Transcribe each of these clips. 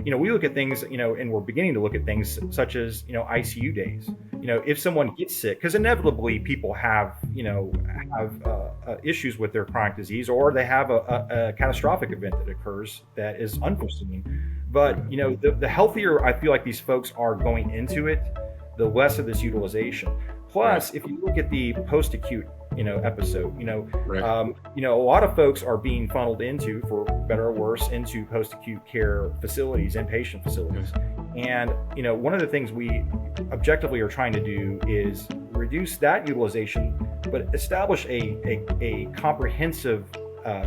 we look at things, and we're beginning to look at things such as, ICU days. If someone gets sick, because inevitably people have issues with their chronic disease, or they have a catastrophic event that occurs that is unforeseen. But, the healthier I feel like these folks are going into it, the less of this utilization. Right. Plus, if you look at the post-acute, episode, Right. a lot of folks are being funneled into, for better or worse, into post-acute care facilities, inpatient facilities. And, one of the things we objectively are trying to do is reduce that utilization, but establish a comprehensive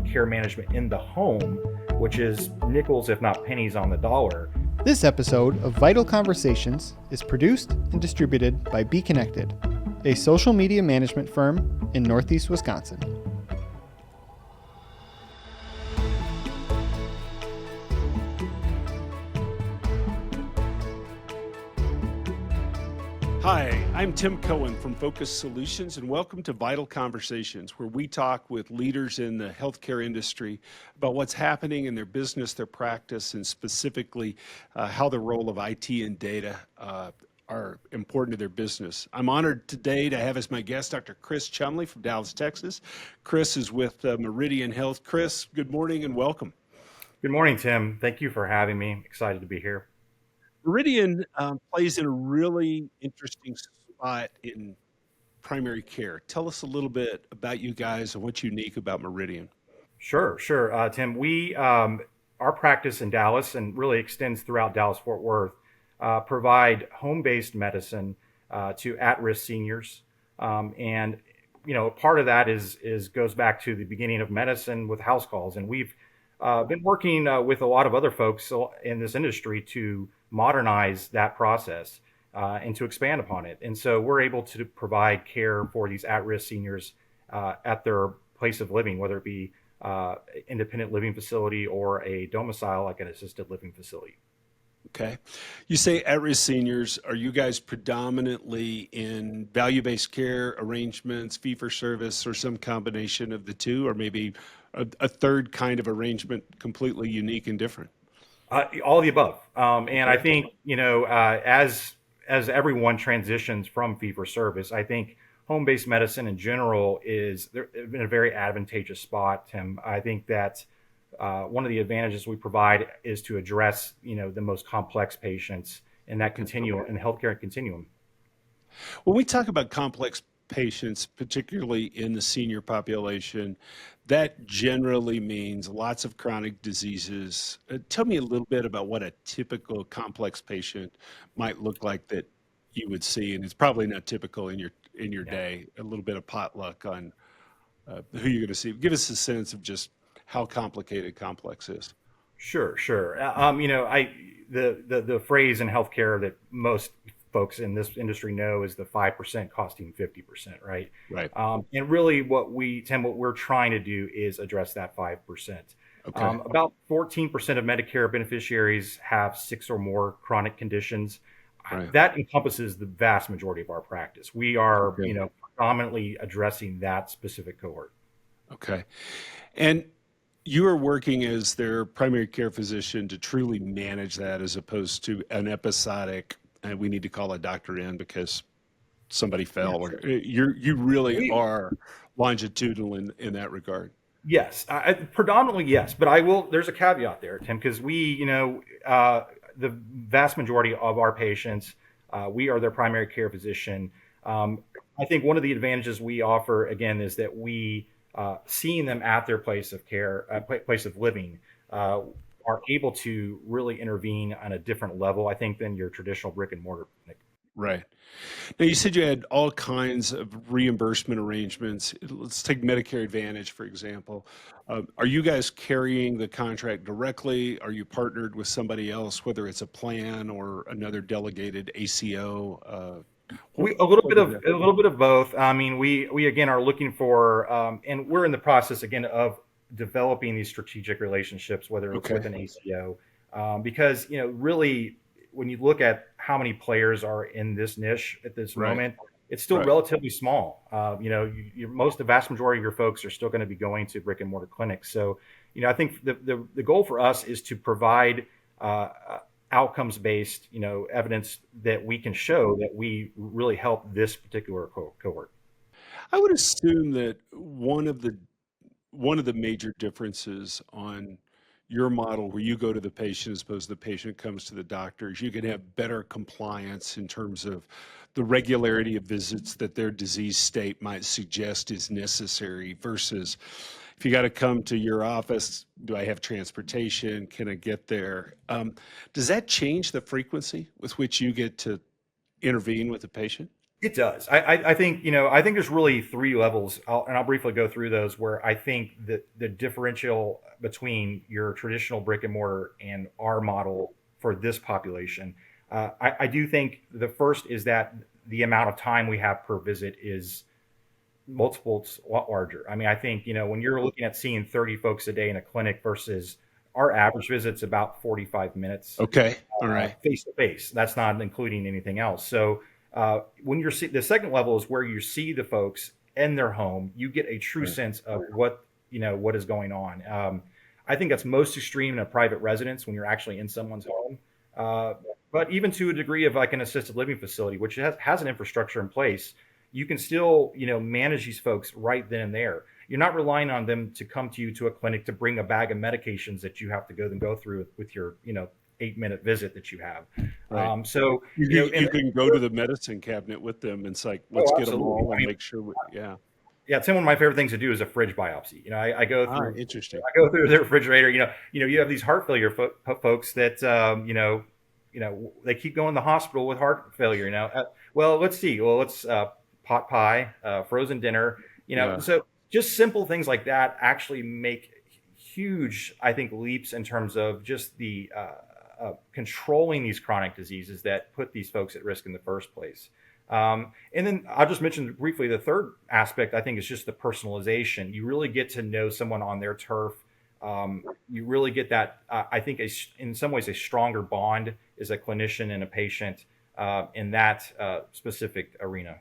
care management in the home, which is nickels, if not pennies on the dollar. This episode of Vital Conversations is produced and distributed by Be Connected, a social media management firm in Northeast Wisconsin. Hi, I'm Tim Coan from Focus Solutions, and welcome to Vital Conversations, where we talk with leaders in the healthcare industry about what's happening in their business, their practice, and specifically how the role of IT and data are important to their business. I'm honored today to have as my guest Dr. Chris Chumley from Dallas, Texas. Chris is with Meridian Health. Chris, good morning and welcome. Good morning, Tim. Thank you for having me. Excited to be here. Meridian plays in a really interesting spot in primary care. Tell us a little bit about you guys and what's unique about Meridian. Sure. Tim, our practice in Dallas, and really extends throughout Dallas-Fort Worth, provide home-based medicine to at-risk seniors. And, part of that goes back to the beginning of medicine with house calls. And we've been working with a lot of other folks in this industry to modernize that process and to expand upon it. And so we're able to provide care for these at-risk seniors at their place of living, whether it be independent living facility or a domicile like an assisted living facility. Okay. You say at-risk seniors. Are you guys predominantly in value-based care arrangements, fee-for-service, or some combination of the two, or maybe a third kind of arrangement completely unique and different? All of the above. And I think, as everyone transitions from fee for service, I think home-based medicine in general is in a very advantageous spot, Tim. I think that one of the advantages we provide is to address, the most complex patients in that continuum, in the healthcare continuum. When we talk about complex patients, particularly in the senior population, that generally means lots of chronic diseases. Tell me a little bit about what a typical complex patient might look like that you would see, and it's probably not typical in your Yeah. day. A little bit of potluck on who you're going to see. Give us a sense of just how complicated complex is. Sure. The phrase in healthcare that most folks in this industry know is the 5% costing 50%, right? Right. And really, what we're trying to do is address that 5%. Okay. About 14% of Medicare beneficiaries have 6 or more chronic conditions. Right. That encompasses the vast majority of our practice. We are, Okay. predominantly addressing that specific cohort. Okay. And you are working as their primary care physician to truly manage that as opposed to an episodic, and we need to call a doctor in because somebody fell. Yes. Or you really We, are longitudinal in that regard. yes, predominantly yes, but there's a caveat there, Tim, because the vast majority of our patients, we are their primary care physician. I think one of the advantages we offer, again, is that we, seeing them at their place of care, place of living, are able to really intervene on a different level, I think, than your traditional brick and mortar clinic. Right. Now, you said you had all kinds of reimbursement arrangements. Let's take Medicare Advantage, for example. Are you guys carrying the contract directly? Are you partnered with somebody else, whether it's a plan or another delegated ACO? A little bit of both. I mean, we again are looking for, and we're in the process again of developing these strategic relationships, whether it's with Okay. an ACO, because really, when you look at how many players are in this niche at this Right. moment, it's still Right. relatively small. The vast majority of your folks are still going to be going to brick and mortar clinics. So, I think the goal for us is to provide outcomes-based, evidence that we can show that we really help this particular cohort. I would assume that one of the major differences on your model where you go to the patient as opposed to the patient comes to the doctor is you can have better compliance in terms of the regularity of visits that their disease state might suggest is necessary versus if you got to come to your office, do I have transportation? Can I get there? Does that change the frequency with which you get to intervene with the patient? It does. I think, I think there's really three levels, and I'll briefly go through those where I think that the differential between your traditional brick and mortar and our model for this population. I do think the first is that the amount of time we have per visit is multiples a lot larger. I mean, I think, when you're looking at seeing 30 folks a day in a clinic versus our average visit's about 45 minutes Okay. All right. face to face. That's not including anything else. So when you're the second level is where you see the folks in their home, you get a true sense of what is going on. I think that's most extreme in a private residence when you're actually in someone's home. But even to a degree of like an assisted living facility, which has an infrastructure in place, you can still, manage these folks right then and there. You're not relying on them to come to you to a clinic to bring a bag of medications that you have to go through with your, 8-minute visit that you have. Right. So, You can go to the medicine cabinet with them. And it's like, let's get them absolutely. all I and mean, make sure. Yeah. yeah, Tim, one of my favorite things to do is a fridge biopsy. I go through Interesting. I go through the refrigerator. You have these heart failure folks that they keep going to the hospital with heart failure. Well, let's see. Well, let's pot pie, frozen dinner. Yeah. So just simple things like that actually make huge, I think, leaps in terms of just the controlling these chronic diseases that put these folks at risk in the first place. And then I'll just mention briefly the third aspect, I think, is just the personalization. You really get to know someone on their turf. You really get that, I think, in some ways, a stronger bond as a clinician and a patient in that specific arena.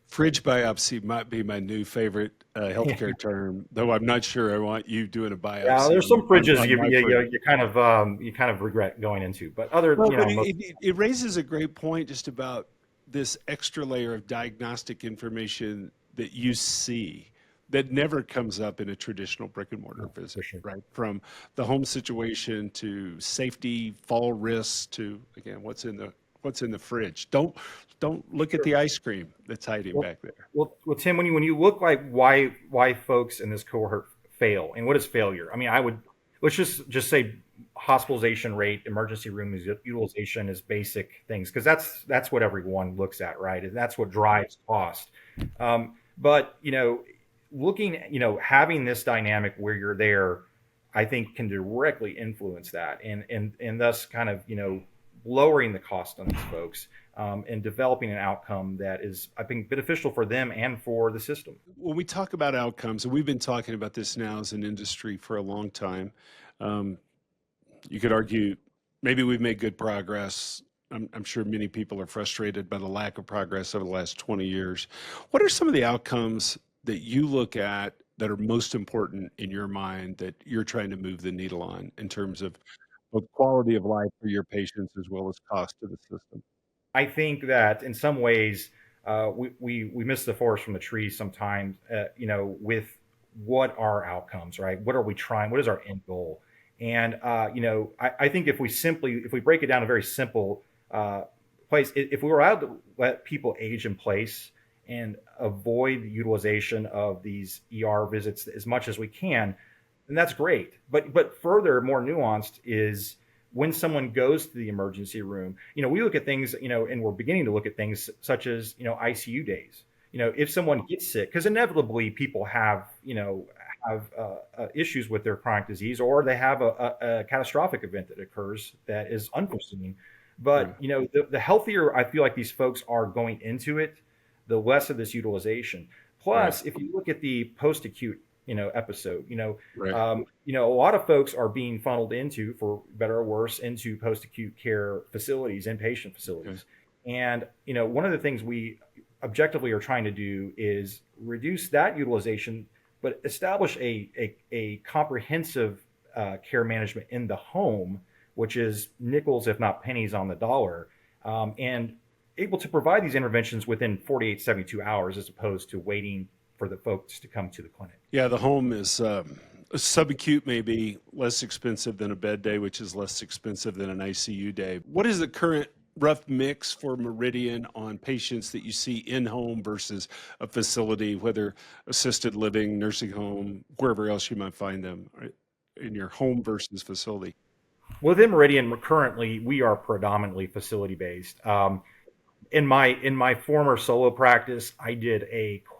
Fridge biopsy might be my new favorite healthcare term, though I'm not sure I want you doing a biopsy. Yeah, there's some fridges on you, my you, fridge. you kind of regret going into, but other, Well, but most, it raises a great point just about this extra layer of diagnostic information that you see that never comes up in a traditional brick and mortar for visit, sure. right? From the home situation to safety, fall risks to, again, what's in the fridge. Don't look at the ice cream that's hiding back there. Well, Tim, when you look like why folks in this cohort fail and what is failure? I mean, let's just say hospitalization rate, emergency room utilization is basic things because that's what everyone looks at, right? And that's what drives cost. But looking, having this dynamic where you're there, I think can directly influence that and thus kind of lowering the cost on these folks. And developing an outcome that is, I think, beneficial for them and for the system. When we talk about outcomes, and we've been talking about this now as an industry for a long time, you could argue maybe we've made good progress. I'm sure many people are frustrated by the lack of progress over the last 20 years. What are some of the outcomes that you look at that are most important in your mind that you're trying to move the needle on in terms of both quality of life for your patients as well as cost to the system? I think that in some ways we miss the forest from the trees sometimes. With what are outcomes, right? What are we trying? What is our end goal? And I think if we break it down to a very simple place, if we were allowed to let people age in place and avoid the utilization of these ER visits as much as we can, then that's great. But further, more nuanced is when someone goes to the emergency room, we look at things, and we're beginning to look at things such as, ICU days. If someone gets sick, because inevitably people have issues with their chronic disease, or they have a catastrophic event that occurs that is unforeseen. But, the healthier I feel like these folks are going into it, the less of this utilization. Plus, if you look at the post-acute episode, Right. a lot of folks are being funneled into, for better or worse, into post-acute care facilities, inpatient facilities. And, one of the things we objectively are trying to do is reduce that utilization, but establish a comprehensive care management in the home which is nickels, if not pennies on the dollar, and able to provide these interventions within 48, 72 hours as opposed to waiting for the folks to come to the clinic. Yeah, the home is subacute, may be less expensive than a bed day, which is less expensive than an ICU day. What is the current rough mix for Meridian on patients that you see in home versus a facility, whether assisted living, nursing home, wherever else you might find them, right, in your home versus facility? Within Meridian, currently we are predominantly facility based. In my former solo practice, I did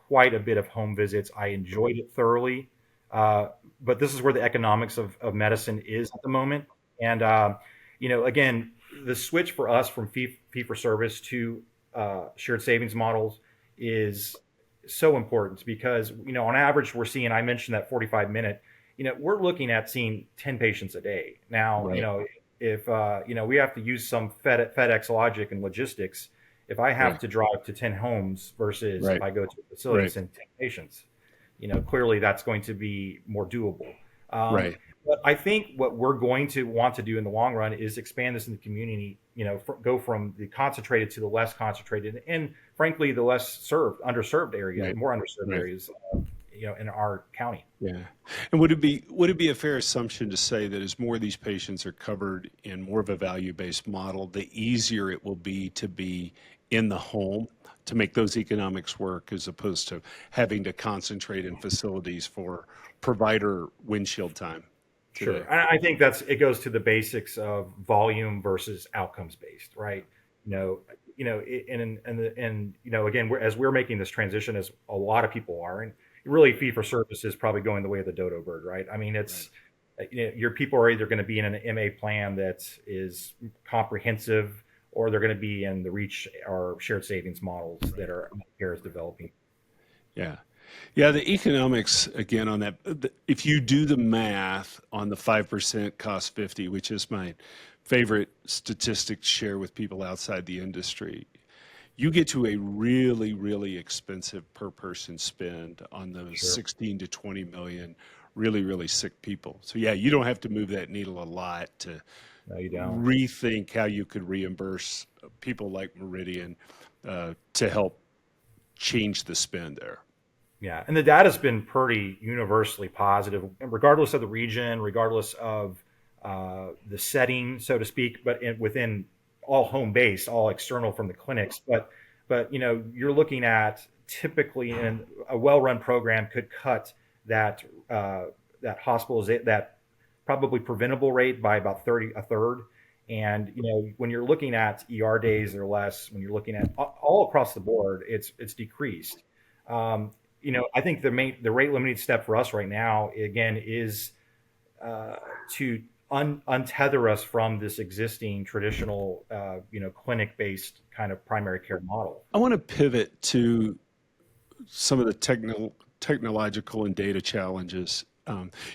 quite a bit of home visits. I enjoyed it thoroughly, uh, but this is where the economics of medicine is at the moment. And again, the switch for us from fee for service to shared savings models is so important because on average we're seeing. I mentioned that 45-minute. We're looking at seeing 10 patients a day now. Right. If we have to use some FedEx logic and logistics. If I have Right. to drive to 10 homes versus if Right. I go to a facility Right. and 10 patients, clearly that's going to be more doable. Um, Right. but I think what we're going to want to do in the long run is expand this in the community, go from the concentrated to the less concentrated and frankly, the less underserved area, Right. more underserved Right. areas, in our county. Yeah. And would it be a fair assumption to say that as more of these patients are covered in more of a value-based model, the easier it will be in the home to make those economics work as opposed to having to concentrate in facilities for provider windshield time Sure. today? I think it goes to the basics of volume versus outcomes based, right? You know, again, as we're making this transition, as a lot of people are, and really fee for service is probably going the way of the dodo bird, right? I mean, Right. your people are either going to be in an MA plan that is comprehensive, or they're going to be in the reach or shared savings models that are Medicare is developing. Yeah. Yeah, the economics again on that, if you do the math on the 5% cost 50, which is my favorite statistic to share with people outside the industry, you get to a really, really expensive per person spend on those Sure. 16 to 20 million really, really sick people. So yeah, you don't have to move that needle a lot to No, you don't. rethink how you could reimburse people like Meridian to help change the spend there. Yeah, and the data's been pretty universally positive, regardless of the region, regardless of the setting, so to speak, but within all home based, all external from the clinics. But you're looking at typically in a well-run program could cut that that probably preventable rate by about a third. And when you're looking at ER days or less, when you're looking at all across the board, it's decreased. I think the rate limiting step for us right now, again, is to untether us from this existing traditional, clinic-based kind of primary care model. I want to pivot to some of the technological and data challenges.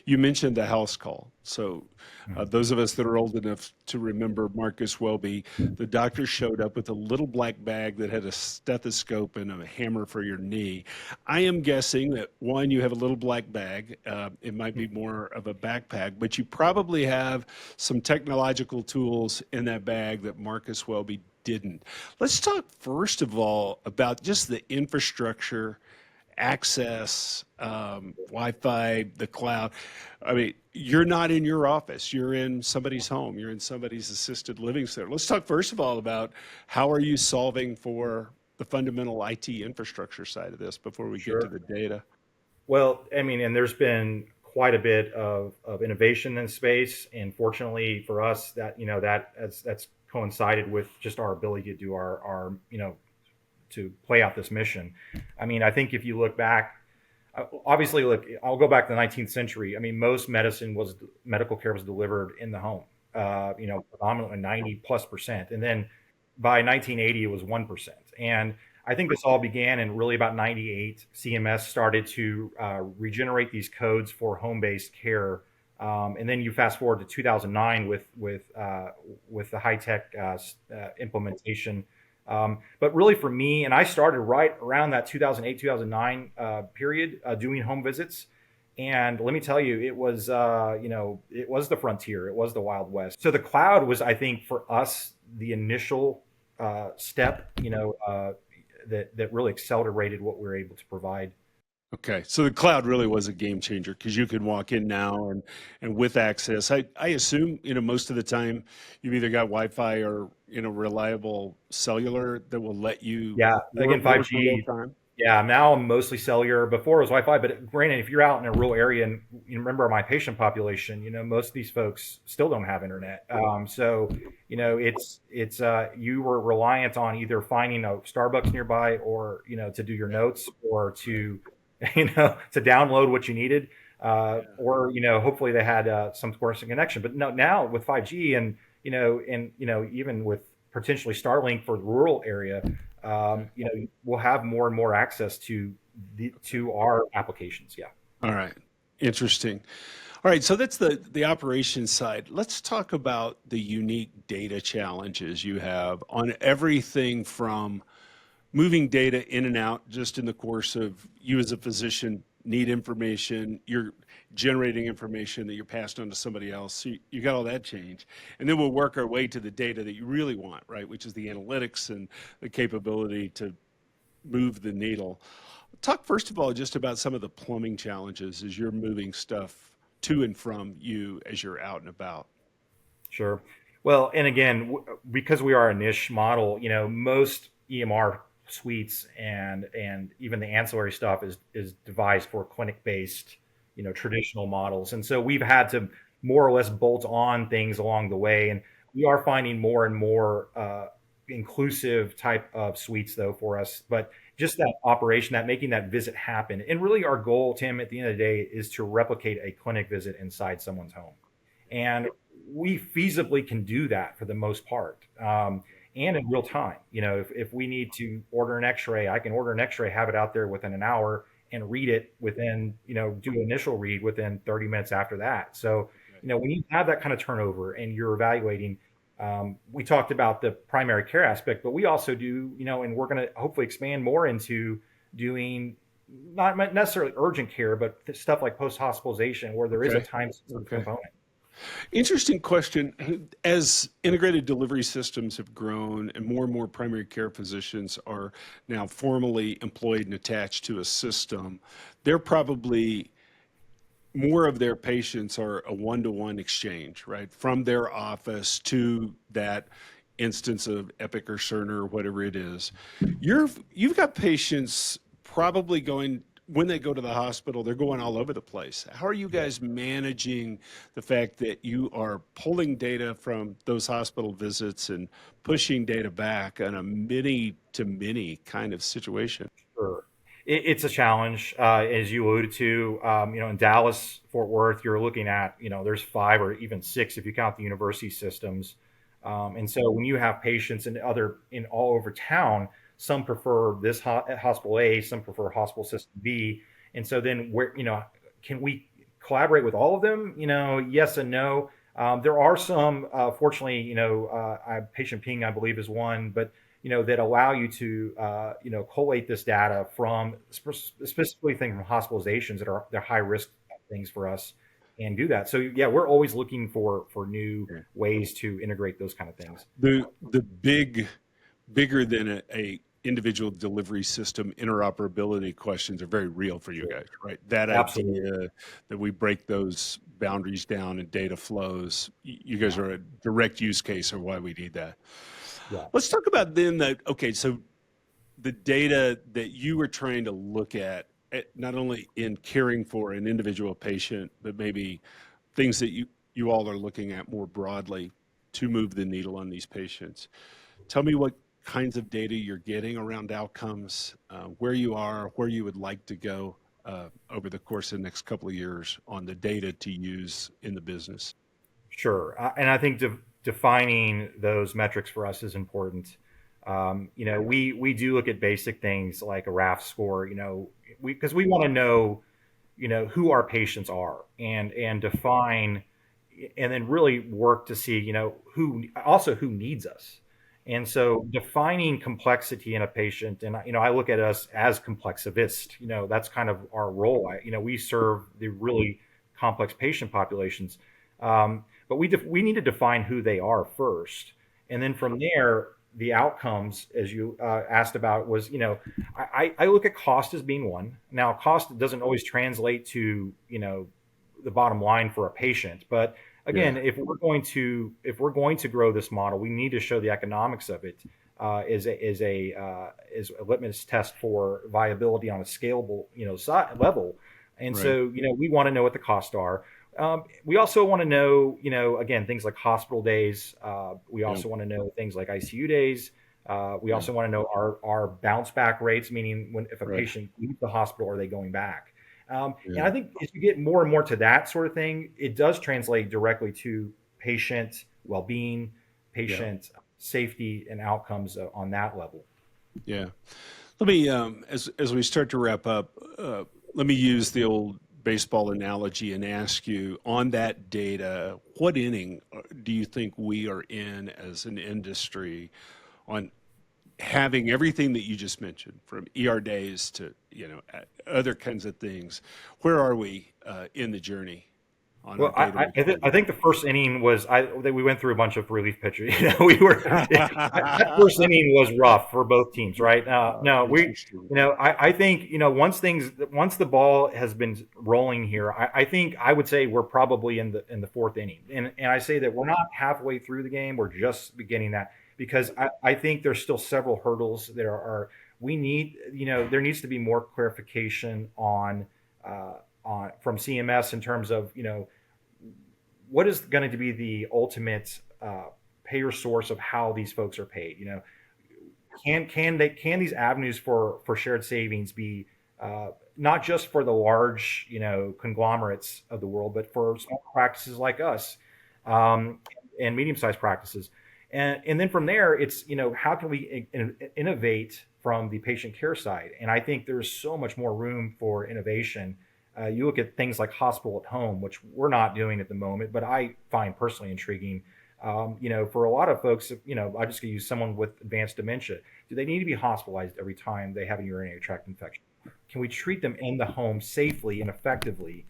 You mentioned the house call. So, Mhm. those of us that are old enough to remember Marcus Welby, the doctor showed up with a little black bag that had a stethoscope and a hammer for your knee. I am guessing that one, you have a little black bag. It might be more of a backpack, but you probably have some technological tools in that bag that Marcus Welby didn't. Let's talk first of all about just the infrastructure, access, Wi-Fi, the cloud. I mean, you're not in your office. You're in somebody's home. You're in somebody's assisted living center. Let's talk first of all about how are you solving for the fundamental IT infrastructure side of this before we get to Sure. the data. Well, I mean, and there's been quite a bit of innovation in space, and fortunately for us, that's coincided with just our ability to do our to play out this mission. I mean, I think if you look back, obviously, look, I'll go back to the 19th century. I mean, most medical care was delivered in the home. Predominantly 90+%, and then by 1980 it was 1%. And I think this all began in really about 98. CMS started to regenerate these codes for home-based care, and then you fast forward to 2009 with the high-tech implementation. But really for me, and I started right around that 2008, 2009 period doing home visits. And let me tell you, it was, it was the frontier. It was the Wild West. So the cloud was, I think, for us, the initial step, that really accelerated what we were able to provide. Okay, so the cloud really was a game changer because you can walk in now and with access. I assume, most of the time you've either got Wi-Fi or, reliable cellular that will let you Yeah, again, work in real 5G. time. Yeah, now I'm mostly cellular. Before it was Wi-Fi, but granted, if you're out in a rural area and you remember my patient population, most of these folks still don't have internet. So you were reliant on either finding a Starbucks nearby, or to do your notes, or to to download what you needed, Yeah. or hopefully they had some sort of connection. But no, now with 5G, and even with potentially Starlink for the rural area, Okay. we'll have more and more access to our applications. Yeah. All right. Interesting. All right, so that's the operations side. Let's talk about the unique data challenges you have on everything from moving data in and out just in the course of you as a physician need information, you're generating information that you're passed on to somebody else. So you got all that change. And then we'll work our way to the data that you really want, right? Which is the analytics and the capability to move the needle. Talk first of all just about some of the plumbing challenges as you're moving stuff to and from you as you're out and about. Sure. Well, and again, because we are a niche model, most EMR suites and even the ancillary stuff is devised for clinic based, traditional models, and so we've had to more or less bolt on things along the way, and we are finding more and more inclusive type of suites though for us. But just that operation, that making that visit happen, and really our goal, Tim, at the end of the day, is to replicate a clinic visit inside someone's home. And we feasibly can do that for the most part, and in real time. If we need to order an X-ray, I can order an X-ray, have it out there within an hour, and read it within, do an initial read within 30 minutes after that. So, when you have that kind of turnover and you're evaluating, we talked about the primary care aspect, but we also do, and we're going to hopefully expand more into doing not necessarily urgent care, but stuff like post hospitalization, where there is a Okay. time Okay. component. Interesting question. As integrated delivery systems have grown and more primary care physicians are now formally employed and attached to a system, they're probably more of their patients are a one-to-one exchange, right? From their office to that instance of Epic or Cerner or whatever it is. You've got patients probably going when they go to the hospital, they're going all over the place. How are you guys managing the fact that you are pulling data from those hospital visits and pushing data back on a many to many kind of situation? Sure. It's a challenge, as you alluded to. In Dallas, Fort Worth, you're looking at, there's five or even six if you count the university systems. And so when you have patients in all over town, some prefer this hospital A, some prefer hospital system B. And so then can we collaborate with all of them? Yes and no. There are some, fortunately, patient ping, I believe, is one, but that allow you to collate this data from specifically things from hospitalizations that are they're high risk things for us, and do that. So yeah, we're always looking for new Yeah. ways to integrate those kind of things. The bigger than a individual delivery system interoperability questions are very real for you Sure. guys, right? That Absolutely. idea that we break those boundaries down and data flows, you guys Yeah. are a direct use case of why we need that. Yeah. Let's talk about then okay, so the data that you were trying to look at, not only in caring for an individual patient, but maybe things that you all are looking at more broadly to move the needle on these patients. Tell me what kinds of data you're getting around outcomes, where you are, where you would like to go over the course of the next couple of years on the data to use in the business. Sure. And I think defining those metrics for us is important. We do look at basic things like a RAF score, because we want to know, who our patients are, and define, and then really work to see, who needs us. And so defining complexity in a patient, and I look at us as complexivists. That's kind of our role. We serve the really complex patient populations, but we need to define who they are first, and then from there, the outcomes, as you asked about, was I look at cost as being one. Now, cost doesn't always translate to the bottom line for a patient, but again, Yeah. if we're going to grow this model, we need to show the economics of it as a litmus test for viability on a scalable level. And Right. so we want to know what the costs are. We also want to know again, things like hospital days. We Yeah. also want to know things like ICU days. We Yeah. also want to know our bounce back rates, meaning if a Right. patient leaves the hospital, are they going back? And Yeah. I think as you get more and more to that sort of thing, it does translate directly to patient well-being, Yeah. patient safety, and outcomes on that level. Yeah. Let me, as we start to wrap up, let me use the old baseball analogy and ask you on that data, what inning do you think we are in as an industry on having everything that you just mentioned, from ER days to other kinds of things? Where are we in the journey on our Well, data I maturity? think the first inning was that we went through a bunch of relief pitchers. We were that first inning was rough for both teams, right? No, Interesting. I think once the ball has been rolling here, I think I would say we're probably in the fourth inning, and I say that we're not halfway through the game; we're just beginning that because I think there's still several hurdles that are we need. There needs to be more clarification on from CMS in terms of what is going to be the ultimate payer source of how these folks are paid. Can these avenues for shared savings be not just for the large conglomerates of the world, but for small practices like us, and medium-sized practices, and then from there, it's how can we innovate from the patient care side? And I think there's so much more room for innovation. You look at things like hospital at home, which we're not doing at the moment, but I find personally intriguing. For a lot of folks, I'm just going to use someone with advanced dementia. Do they need to be hospitalized every time they have a urinary tract infection? Can we treat them in the home safely and effectively?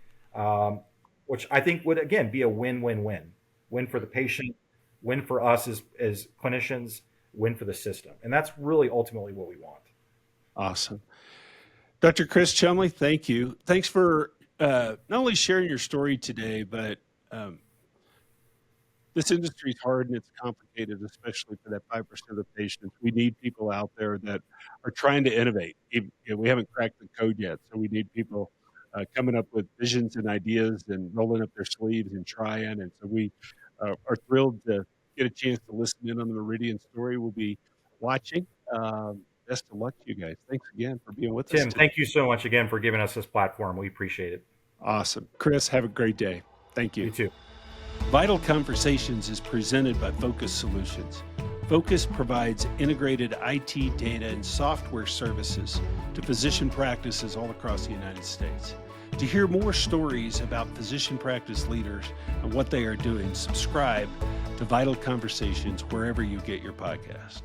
Which I think would, again, be a win-win-win. Win for the patient, win for us as clinicians, win for the system. And that's really ultimately what we want. Awesome. Dr. Chris Chumley, thank you. Thanks for not only sharing your story today, but this industry is hard and it's complicated, especially for that 5% of the patients. We need people out there that are trying to innovate. We haven't cracked the code yet, so we need people coming up with visions and ideas and rolling up their sleeves and trying. And so we are thrilled to get a chance to listen in on the Meridian story. We'll be watching. Best of luck to you guys. Thanks again for being with us Tim, today. thank you so much again for giving us this platform. We appreciate it. Awesome. Chris, have a great day. Thank you. You too. Vital Conversations is presented by Focus Solutions. Focus provides integrated IT data and software services to physician practices all across the United States. To hear more stories about physician practice leaders and what they are doing, subscribe to Vital Conversations wherever you get your podcast.